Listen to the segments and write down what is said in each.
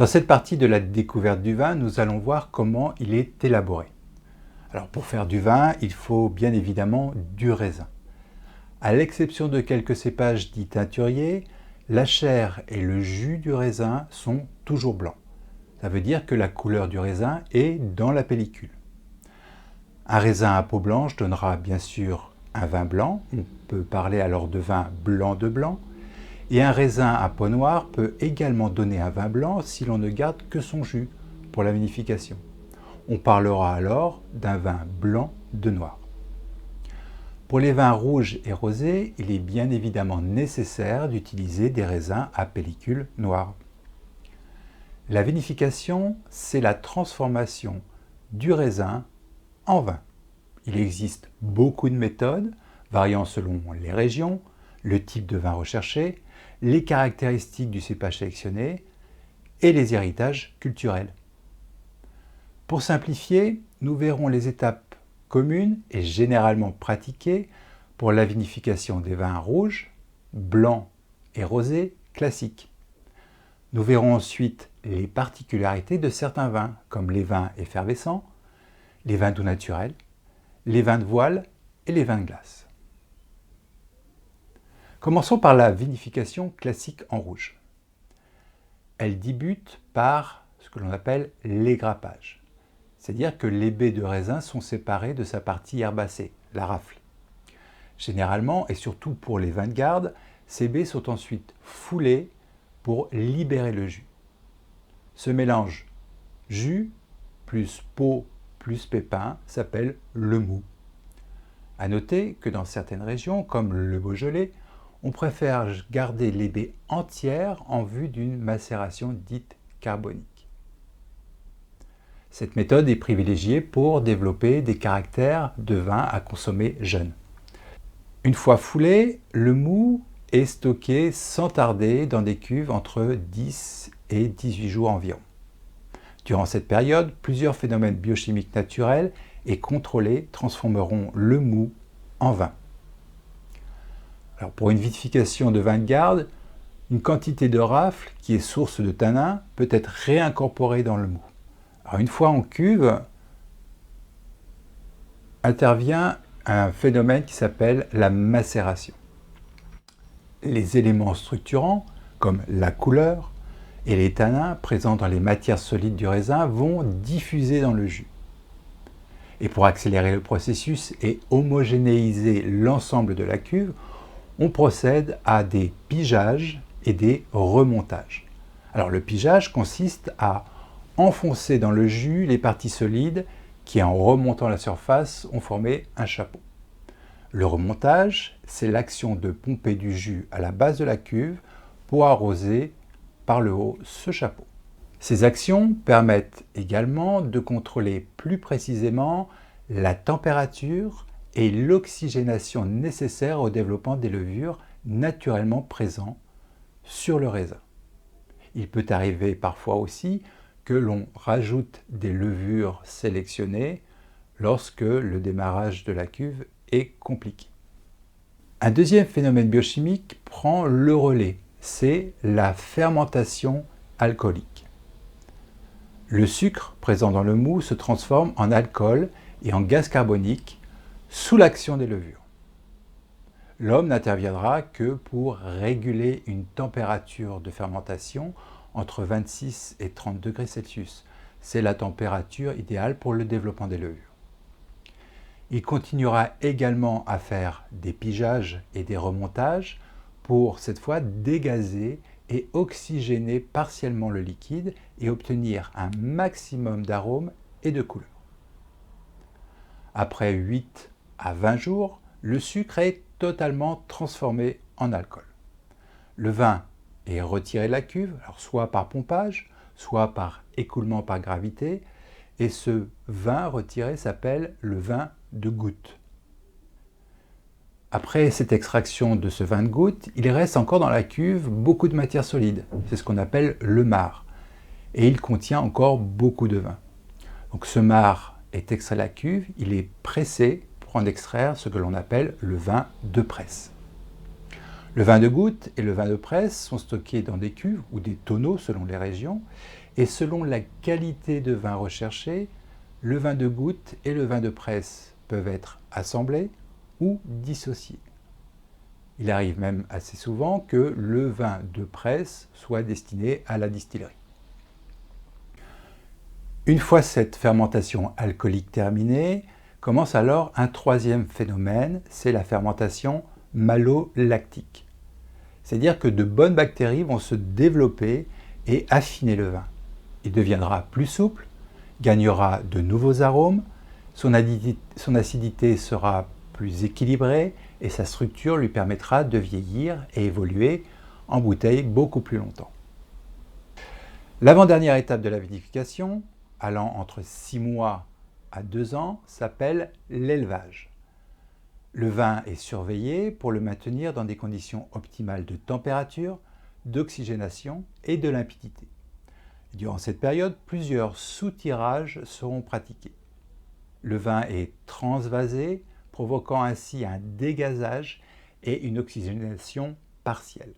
Dans cette partie de la découverte du vin, nous allons voir comment il est élaboré. Alors pour faire du vin, il faut bien évidemment du raisin. À l'exception de quelques cépages dits teinturiers, la chair et le jus du raisin sont toujours blancs. Ça veut dire que la couleur du raisin est dans la pellicule. Un raisin à peau blanche donnera bien sûr un vin blanc, on peut parler alors de vin blanc de blanc, et un raisin à peau noire peut également donner un vin blanc si l'on ne garde que son jus pour la vinification. On parlera alors d'un vin blanc de noir. Pour les vins rouges et rosés, il est bien évidemment nécessaire d'utiliser des raisins à pellicule noire. La vinification, c'est la transformation du raisin en vin. Il existe beaucoup de méthodes, variant selon les régions, le type de vin recherché, les caractéristiques du cépage sélectionné et les héritages culturels. Pour simplifier, nous verrons les étapes communes et généralement pratiquées pour la vinification des vins rouges, blancs et rosés classiques. Nous verrons ensuite les particularités de certains vins, comme les vins effervescents, les vins doux naturels, les vins de voile et les vins de glace. Commençons par la vinification classique en rouge. Elle débute par ce que l'on appelle l'égrappage, c'est-à-dire que les baies de raisin sont séparées de sa partie herbacée, la rafle. Généralement, et surtout pour les vins de garde, ces baies sont ensuite foulées pour libérer le jus. Ce mélange jus plus peau plus pépins s'appelle le mou. À noter que dans certaines régions, comme le Beaujolais, on préfère garder les baies entières en vue d'une macération dite carbonique. Cette méthode est privilégiée pour développer des caractères de vin à consommer jeune. Une fois foulé, le mou est stocké sans tarder dans des cuves entre 10 et 18 jours environ. Durant cette période, plusieurs phénomènes biochimiques naturels et contrôlés transformeront le mou en vin. Alors pour une vinification de vin de garde, une quantité de rafle qui est source de tanin peut être réincorporée dans le mou. Alors une fois en cuve, intervient un phénomène qui s'appelle la macération. Les éléments structurants, comme la couleur et les tanins présents dans les matières solides du raisin, vont diffuser dans le jus. Et pour accélérer le processus et homogénéiser l'ensemble de la cuve, on procède à des pigeages et des remontages. Alors le pigeage consiste à enfoncer dans le jus les parties solides qui, en remontant la surface, ont formé un chapeau. Le remontage, c'est l'action de pomper du jus à la base de la cuve pour arroser par le haut ce chapeau. Ces actions permettent également de contrôler plus précisément la température et l'oxygénation nécessaires au développement des levures naturellement présents sur le raisin. Il peut arriver parfois aussi que l'on rajoute des levures sélectionnées lorsque le démarrage de la cuve est compliqué. Un deuxième phénomène biochimique prend le relais, c'est la fermentation alcoolique. Le sucre présent dans le mou se transforme en alcool et en gaz carbonique sous l'action des levures. L'homme n'interviendra que pour réguler une température de fermentation entre 26 et 30 degrés Celsius. C'est la température idéale pour le développement des levures. Il continuera également à faire des pigeages et des remontages pour cette fois dégazer et oxygéner partiellement le liquide et obtenir un maximum d'arômes et de couleurs. Après 8 à 20 jours, le sucre est totalement transformé en alcool. Le vin est retiré de la cuve, alors soit par pompage, soit par écoulement par gravité, et ce vin retiré s'appelle le vin de goutte. Après cette extraction de ce vin de goutte, il reste encore dans la cuve beaucoup de matière solide, c'est ce qu'on appelle le marc, et il contient encore beaucoup de vin. Donc ce marc est extrait de la cuve, il est pressé pour en extraire ce que l'on appelle le vin de presse. Le vin de goutte et le vin de presse sont stockés dans des cuves ou des tonneaux selon les régions et selon la qualité de vin recherché, le vin de goutte et le vin de presse peuvent être assemblés ou dissociés. Il arrive même assez souvent que le vin de presse soit destiné à la distillerie. Une fois cette fermentation alcoolique terminée, commence alors un troisième phénomène, c'est la fermentation malolactique. C'est-à-dire que de bonnes bactéries vont se développer et affiner le vin. Il deviendra plus souple, gagnera de nouveaux arômes, son acidité sera plus équilibrée et sa structure lui permettra de vieillir et évoluer en bouteille beaucoup plus longtemps. L'avant-dernière étape de la vinification, allant entre 6 mois à 2 ans, s'appelle l'élevage. Le vin est surveillé pour le maintenir dans des conditions optimales de température, d'oxygénation et de limpidité. Durant cette période, plusieurs soutirages seront pratiqués. Le vin est transvasé, provoquant ainsi un dégazage et une oxygénation partielle.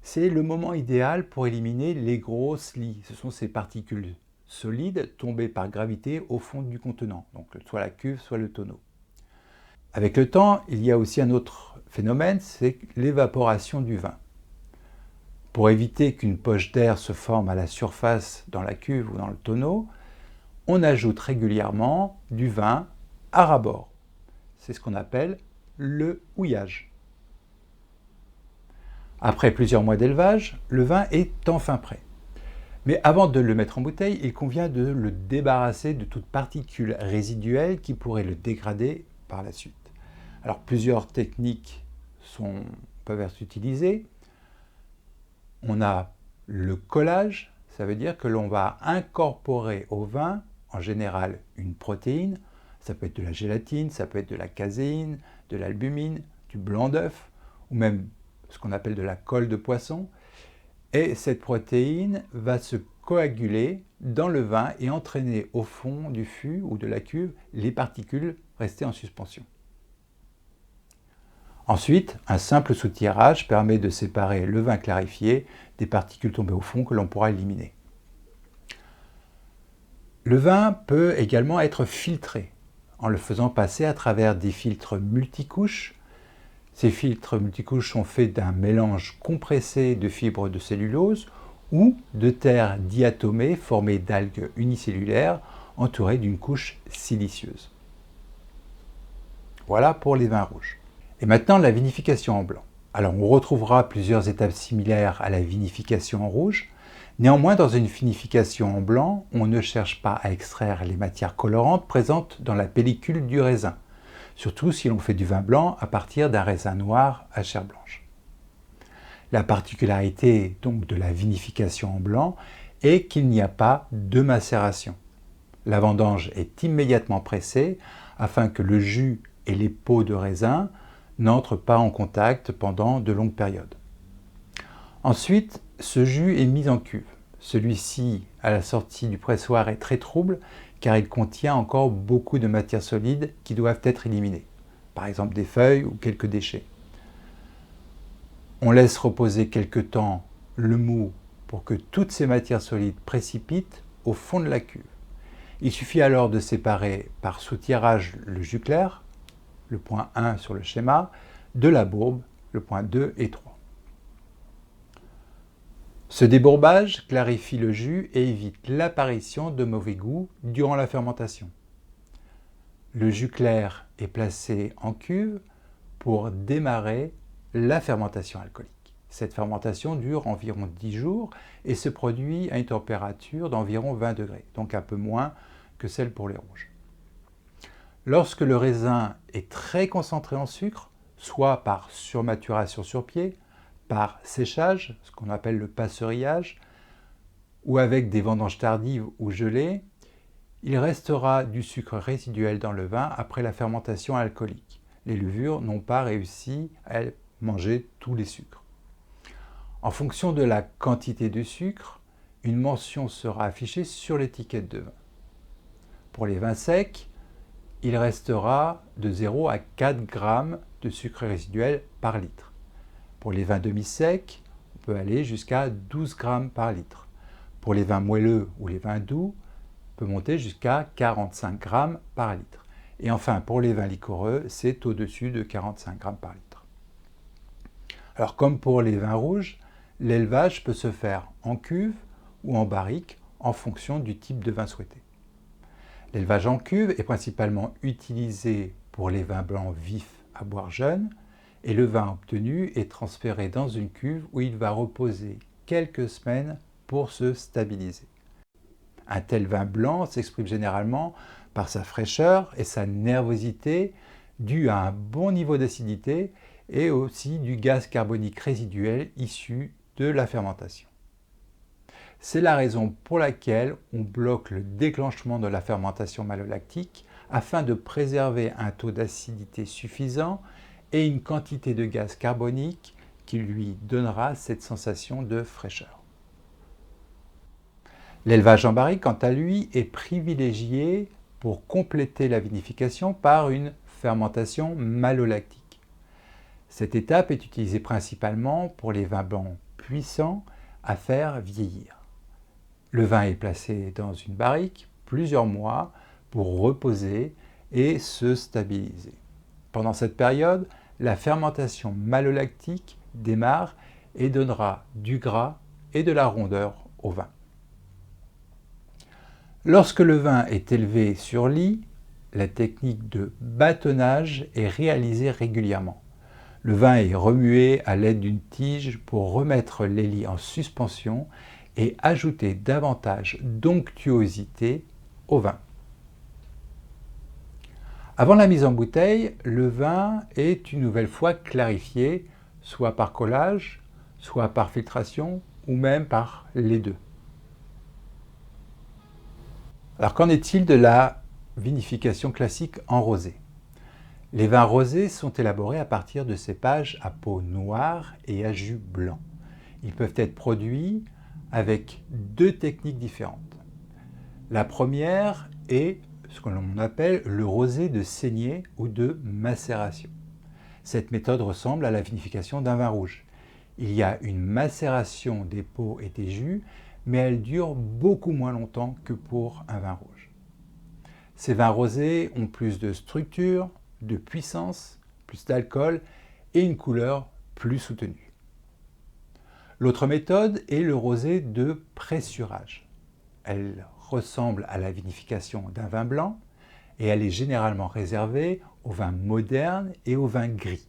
C'est le moment idéal pour éliminer les grosses lies. Ce sont ces particules solides tombées par gravité au fond du contenant, donc soit la cuve, soit le tonneau. Avec le temps, il y a aussi un autre phénomène, c'est l'évaporation du vin. Pour éviter qu'une poche d'air se forme à la surface dans la cuve ou dans le tonneau, on ajoute régulièrement du vin à ras-bord. C'est ce qu'on appelle le houillage. Après plusieurs mois d'élevage, le vin est enfin prêt. Mais avant de le mettre en bouteille, il convient de le débarrasser de toute particule résiduelle qui pourrait le dégrader par la suite. Alors plusieurs techniques peuvent être utilisées. On a le collage, ça veut dire que l'on va incorporer au vin, en général, une protéine. Ça peut être de la gélatine, ça peut être de la caséine, de l'albumine, du blanc d'œuf, ou même ce qu'on appelle de la colle de poisson. Et cette protéine va se coaguler dans le vin et entraîner au fond du fût ou de la cuve les particules restées en suspension. Ensuite, un simple soutirage permet de séparer le vin clarifié des particules tombées au fond que l'on pourra éliminer. Le vin peut également être filtré en le faisant passer à travers des filtres multicouches. Ces filtres multicouches sont faits d'un mélange compressé de fibres de cellulose ou de terre diatomée formée d'algues unicellulaires entourées d'une couche silicieuse. Voilà pour les vins rouges. Et maintenant, la vinification en blanc. Alors, on retrouvera plusieurs étapes similaires à la vinification en rouge. Néanmoins, dans une vinification en blanc, on ne cherche pas à extraire les matières colorantes présentes dans la pellicule du raisin, surtout si l'on fait du vin blanc à partir d'un raisin noir à chair blanche. La particularité donc de la vinification en blanc est qu'il n'y a pas de macération. La vendange est immédiatement pressée afin que le jus et les peaux de raisin n'entrent pas en contact pendant de longues périodes. Ensuite, ce jus est mis en cuve. Celui-ci, à la sortie du pressoir, est très trouble car il contient encore beaucoup de matières solides qui doivent être éliminées, par exemple des feuilles ou quelques déchets. On laisse reposer quelque temps le mou pour que toutes ces matières solides précipitent au fond de la cuve. Il suffit alors de séparer par soutirage le jus clair, le point 1 sur le schéma, de la bourbe, le point 2 et 3. Ce débourbage clarifie le jus et évite l'apparition de mauvais goût durant la fermentation. Le jus clair est placé en cuve pour démarrer la fermentation alcoolique. Cette fermentation dure environ 10 jours et se produit à une température d'environ 20 degrés, donc un peu moins que celle pour les rouges. Lorsque le raisin est très concentré en sucre, soit par surmaturation sur pied, par séchage, ce qu'on appelle le passerillage, ou avec des vendanges tardives ou gelées, il restera du sucre résiduel dans le vin après la fermentation alcoolique. Les levures n'ont pas réussi à manger tous les sucres. En fonction de la quantité de sucre, une mention sera affichée sur l'étiquette de vin. Pour les vins secs, il restera de 0 à 4 grammes de sucre résiduel par litre. Pour les vins demi-secs, on peut aller jusqu'à 12 grammes par litre. pour les vins moelleux ou les vins doux, peut monter jusqu'à 45 grammes par litre. Et enfin, pour les vins liquoreux, c'est au-dessus de 45 grammes par litre. Alors, comme pour les vins rouges, l'élevage peut se faire en cuve ou en barrique en fonction du type de vin souhaité. L'élevage en cuve est principalement utilisé pour les vins blancs vifs à boire jeune, et le vin obtenu est transféré dans une cuve où il va reposer quelques semaines pour se stabiliser. Un tel vin blanc s'exprime généralement par sa fraîcheur et sa nervosité due à un bon niveau d'acidité et aussi du gaz carbonique résiduel issu de la fermentation. C'est la raison pour laquelle on bloque le déclenchement de la fermentation malolactique afin de préserver un taux d'acidité suffisant et une quantité de gaz carbonique qui lui donnera cette sensation de fraîcheur. L'élevage en barrique, quant à lui, est privilégié pour compléter la vinification par une fermentation malolactique. Cette étape est utilisée principalement pour les vins blancs puissants à faire vieillir. Le vin est placé dans une barrique plusieurs mois pour reposer et se stabiliser. Pendant cette période, la fermentation malolactique démarre et donnera du gras et de la rondeur au vin. Lorsque le vin est élevé sur lit, la technique de bâtonnage est réalisée régulièrement. Le vin est remué à l'aide d'une tige pour remettre les lits en suspension et ajouter davantage d'onctuosité au vin. Avant la mise en bouteille, le vin est une nouvelle fois clarifié, soit par collage, soit par filtration ou même par les deux. Alors qu'en est-il de la vinification classique en rosé? Les vins rosés sont élaborés à partir de cépages à peau noire et à jus blanc. Ils peuvent être produits avec deux techniques différentes. La première est ce que l'on appelle le rosé de saignée ou de macération. Cette méthode ressemble à la vinification d'un vin rouge. Il y a une macération des peaux et des jus, mais elle dure beaucoup moins longtemps que pour un vin rouge. Ces vins rosés ont plus de structure, de puissance, plus d'alcool et une couleur plus soutenue. L'autre méthode est le rosé de pressurage. Elle ressemble à la vinification d'un vin blanc et elle est généralement réservée aux vins modernes et aux vins gris.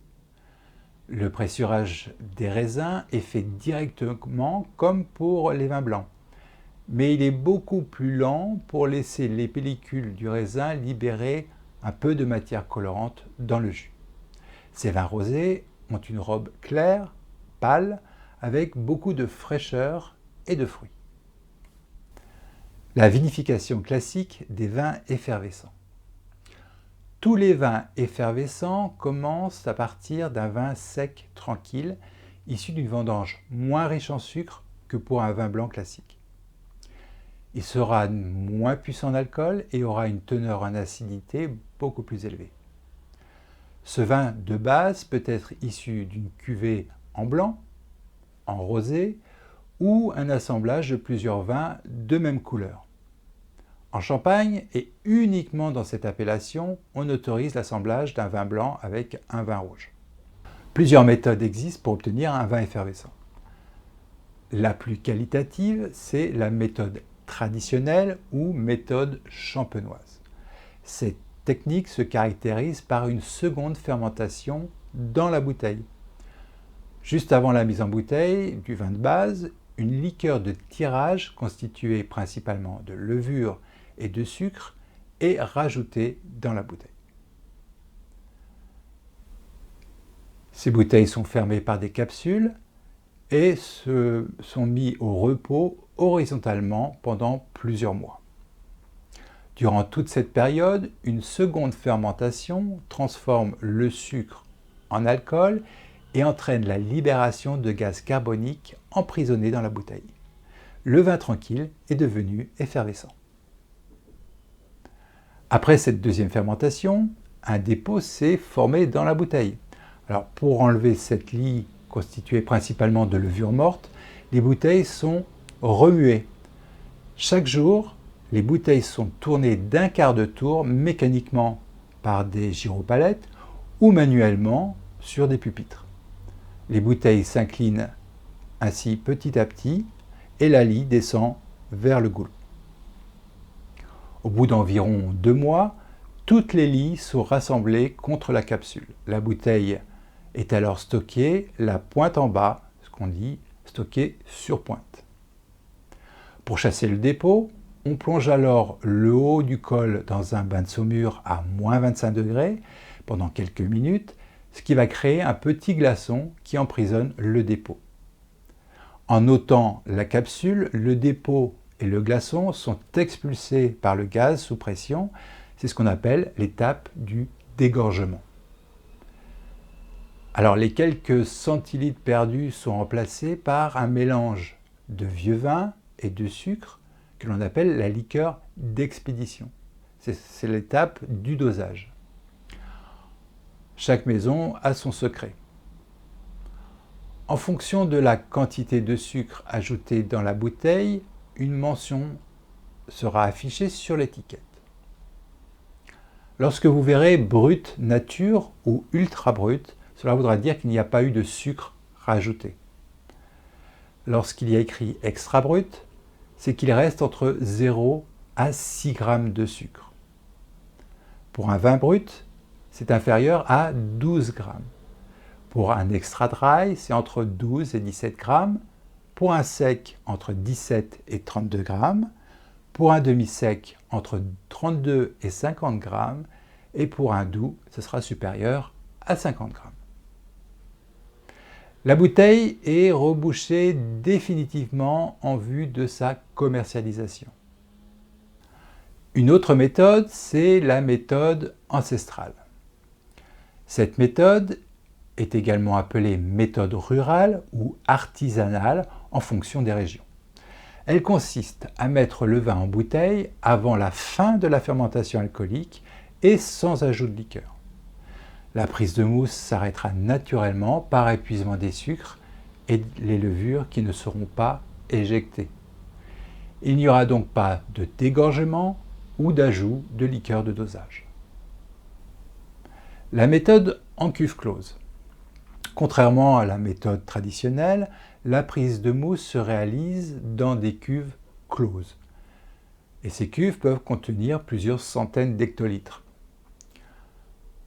Le pressurage des raisins est fait directement comme pour les vins blancs, mais il est beaucoup plus lent pour laisser les pellicules du raisin libérer un peu de matière colorante dans le jus. Ces vins rosés ont une robe claire, pâle, avec beaucoup de fraîcheur et de fruits. La vinification classique des vins effervescents. Tous les vins effervescents commencent à partir d'un vin sec tranquille, issu d'une vendange moins riche en sucre que pour un vin blanc classique. Il sera moins puissant en alcool et aura une teneur en acidité beaucoup plus élevée. Ce vin de base peut être issu d'une cuvée en blanc, en rosé ou un assemblage de plusieurs vins de même couleur. En Champagne, et uniquement dans cette appellation, on autorise l'assemblage d'un vin blanc avec un vin rouge. Plusieurs méthodes existent pour obtenir un vin effervescent. La plus qualitative, c'est la méthode traditionnelle ou méthode champenoise. Cette technique se caractérise par une seconde fermentation dans la bouteille. Juste avant la mise en bouteille du vin de base, une liqueur de tirage constituée principalement de levure et de sucre est rajoutée dans la bouteille. Ces bouteilles sont fermées par des capsules et sont mis au repos horizontalement pendant plusieurs mois. Durant toute cette période, une seconde fermentation transforme le sucre en alcool et entraîne la libération de gaz carbonique emprisonné dans la bouteille. Le vin tranquille est devenu effervescent. Après cette deuxième fermentation, un dépôt s'est formé dans la bouteille. Alors pour enlever cette lie constituée principalement de levure morte, les bouteilles sont remuées Chaque jour, les bouteilles sont tournées d'un quart de tour mécaniquement par des gyropalettes ou manuellement sur des pupitres. Les bouteilles s'inclinent ainsi petit à petit et la lie descend vers le goulot. Au bout d'environ 2 mois, toutes les lies sont rassemblées contre la capsule. La bouteille est alors stockée la pointe en bas, ce qu'on dit stockée sur pointe. Pour chasser le dépôt, on plonge alors le haut du col dans un bain de saumure à moins 25 degrés pendant quelques minutes, ce qui va créer un petit glaçon qui emprisonne le dépôt. En ôtant la capsule, le dépôt et le glaçon sont expulsés par le gaz sous pression. C'est ce qu'on appelle l'étape du dégorgement. Alors les quelques centilitres perdus sont remplacés par un mélange de vieux vin et de sucre que l'on appelle la liqueur d'expédition. C'est l'étape du dosage. Chaque maison a son secret. En fonction de la quantité de sucre ajoutée dans la bouteille, une mention sera affichée sur l'étiquette. Lorsque vous verrez brut nature ou ultra brut, cela voudra dire qu'il n'y a pas eu de sucre rajouté. Lorsqu'il y a écrit extra brut, c'est qu'il reste entre 0 à 6 grammes de sucre. Pour un vin brut, c'est inférieur à 12 grammes. Pour un extra dry, c'est entre 12 et 17 grammes. Pour un sec, entre 17 et 32 grammes. Pour un demi-sec, entre 32 et 50 grammes. Et pour un doux, ce sera supérieur à 50 grammes. La bouteille est rebouchée définitivement en vue de sa commercialisation. Une autre méthode, c'est la méthode ancestrale. Cette méthode est également appelée méthode rurale ou artisanale en fonction des régions. Elle consiste à mettre le vin en bouteille avant la fin de la fermentation alcoolique et sans ajout de liqueur. La prise de mousse s'arrêtera naturellement par épuisement des sucres et les levures qui ne seront pas éjectées. Il n'y aura donc pas de dégorgement ou d'ajout de liqueur de dosage. La méthode en cuve close. Contrairement à la méthode traditionnelle, la prise de mousse se réalise dans des cuves closes. Et ces cuves peuvent contenir plusieurs centaines d'hectolitres.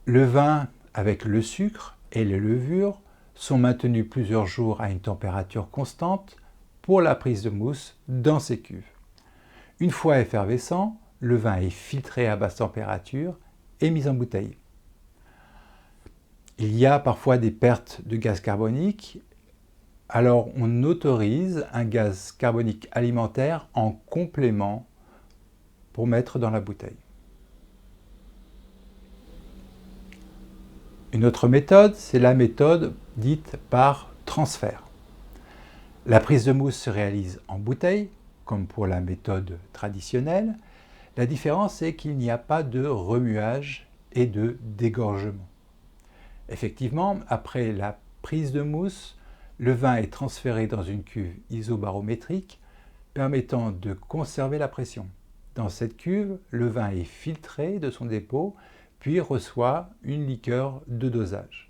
Le vin avec le sucre et les levures sont maintenus plusieurs jours à une température constante pour la prise de mousse dans ces cuves. Une fois effervescent, le vin est filtré à basse température et mis en bouteille. Il y a parfois des pertes de gaz carbonique, alors on autorise un gaz carbonique alimentaire en complément pour mettre dans la bouteille. Une autre méthode, c'est la méthode dite par transfert. La prise de mousse se réalise en bouteille, comme pour la méthode traditionnelle. La différence est qu'il n'y a pas de remuage et de dégorgement. Effectivement, après la prise de mousse, le vin est transféré dans une cuve isobarométrique permettant de conserver la pression. Dans cette cuve, le vin est filtré de son dépôt puis reçoit une liqueur de dosage.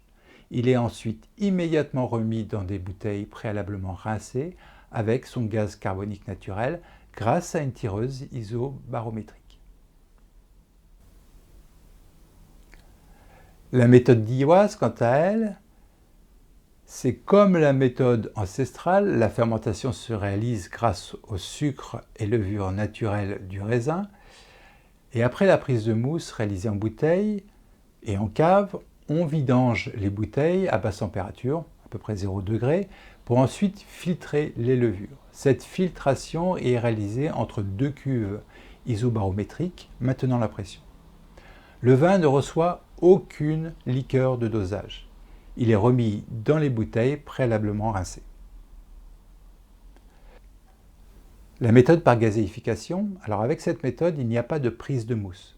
Il est ensuite immédiatement remis dans des bouteilles préalablement rincées avec son gaz carbonique naturel grâce à une tireuse isobarométrique. La méthode d'Iwaz, quant à elle, c'est comme la méthode ancestrale, la fermentation se réalise grâce au sucre et levure naturelle du raisin. Et après la prise de mousse réalisée en bouteille et en cave, on vidange les bouteilles à basse température, à peu près 0 degré, pour ensuite filtrer les levures. Cette filtration est réalisée entre deux cuves isobarométriques maintenant la pression. Le vin ne reçoit aucune liqueur de dosage. Il est remis dans les bouteilles préalablement rincées. La méthode par gazéification, alors avec cette méthode, il n'y a pas de prise de mousse.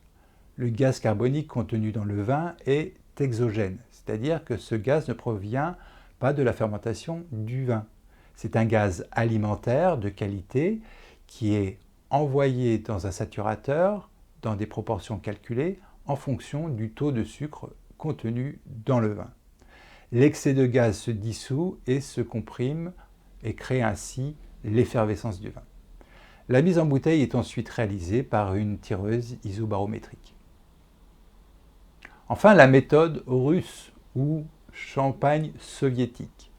Le gaz carbonique contenu dans le vin est exogène, c'est-à-dire que ce gaz ne provient pas de la fermentation du vin. C'est un gaz alimentaire de qualité qui est envoyés dans un saturateur dans des proportions calculées en fonction du taux de sucre contenu dans le vin. L'excès de gaz se dissout et se comprime et crée ainsi l'effervescence du vin. La mise en bouteille est ensuite réalisée par une tireuse isobarométrique. Enfin, la méthode russe ou champagne soviétique.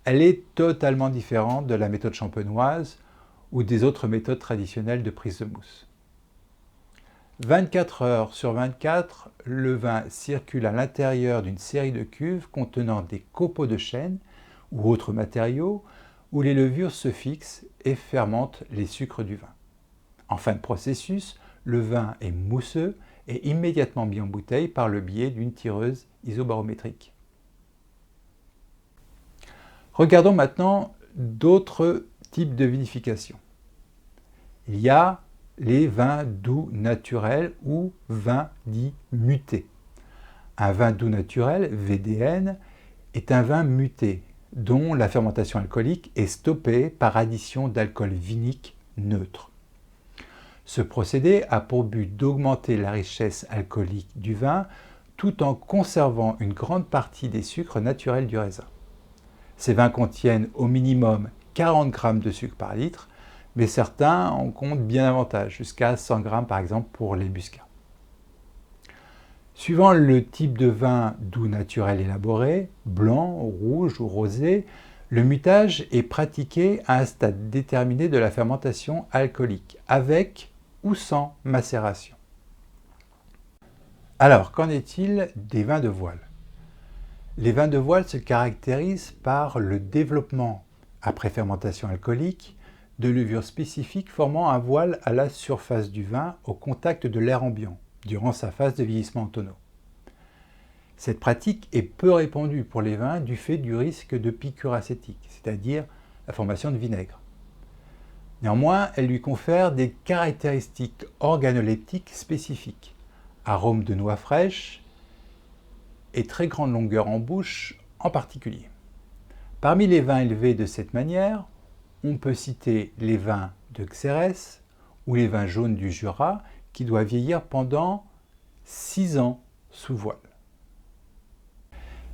Elle est totalement différente de la méthode champenoise ou des autres méthodes traditionnelles de prise de mousse. 24 heures sur 24, le vin circule à l'intérieur d'une série de cuves contenant des copeaux de chêne ou autres matériaux où les levures se fixent et fermentent les sucres du vin. En fin de processus, le vin est mousseux et immédiatement mis en bouteille par le biais d'une tireuse isobarométrique. Regardons maintenant d'autres types de vinification. Il y a les vins doux naturels ou vins dits mutés. Un vin doux naturel, VDN, est un vin muté dont la fermentation alcoolique est stoppée par addition d'alcool vinique neutre. Ce procédé a pour but d'augmenter la richesse alcoolique du vin tout en conservant une grande partie des sucres naturels du raisin. Ces vins contiennent au minimum 40 g de sucre par litre, mais certains en comptent bien davantage, jusqu'à 100 g par exemple pour les muscats. Suivant le type de vin doux naturel élaboré, blanc, rouge ou rosé, le mutage est pratiqué à un stade déterminé de la fermentation alcoolique, avec ou sans macération. Alors, qu'en est-il des vins de voile? Les vins de voile se caractérisent par le développement, après fermentation alcoolique, de levures spécifiques formant un voile à la surface du vin au contact de l'air ambiant, durant sa phase de vieillissement en tonneau. Cette pratique est peu répandue pour les vins du fait du risque de piqûre acétique, c'est-à-dire la formation de vinaigre. Néanmoins, elle lui confère des caractéristiques organoleptiques spécifiques, arôme de noix fraîches et très grande longueur en bouche en particulier. Parmi les vins élevés de cette manière, on peut citer les vins de Xérès ou les vins jaunes du Jura qui doivent vieillir pendant 6 ans sous voile.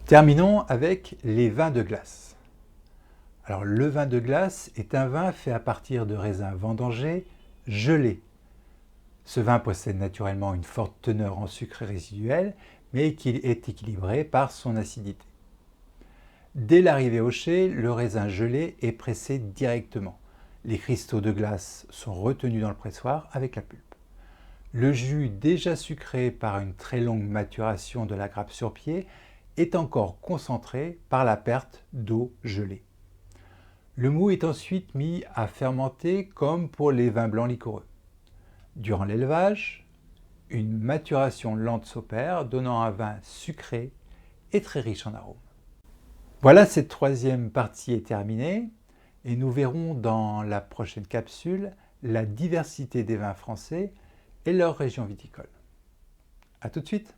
Terminons avec les vins de glace. Alors, le vin de glace est un vin fait à partir de raisins vendangés gelés. Ce vin possède naturellement une forte teneur en sucre résiduel, mais qui est équilibré par son acidité. Dès l'arrivée au chai, le raisin gelé est pressé directement. Les cristaux de glace sont retenus dans le pressoir avec la pulpe. Le jus déjà sucré par une très longue maturation de la grappe sur pied est encore concentré par la perte d'eau gelée. Le mou est ensuite mis à fermenter comme pour les vins blancs liquoreux. Durant l'élevage, une maturation lente s'opère, donnant un vin sucré et très riche en arômes. Voilà, cette troisième partie est terminée et nous verrons dans la prochaine capsule la diversité des vins français et leur région viticole. À tout de suite!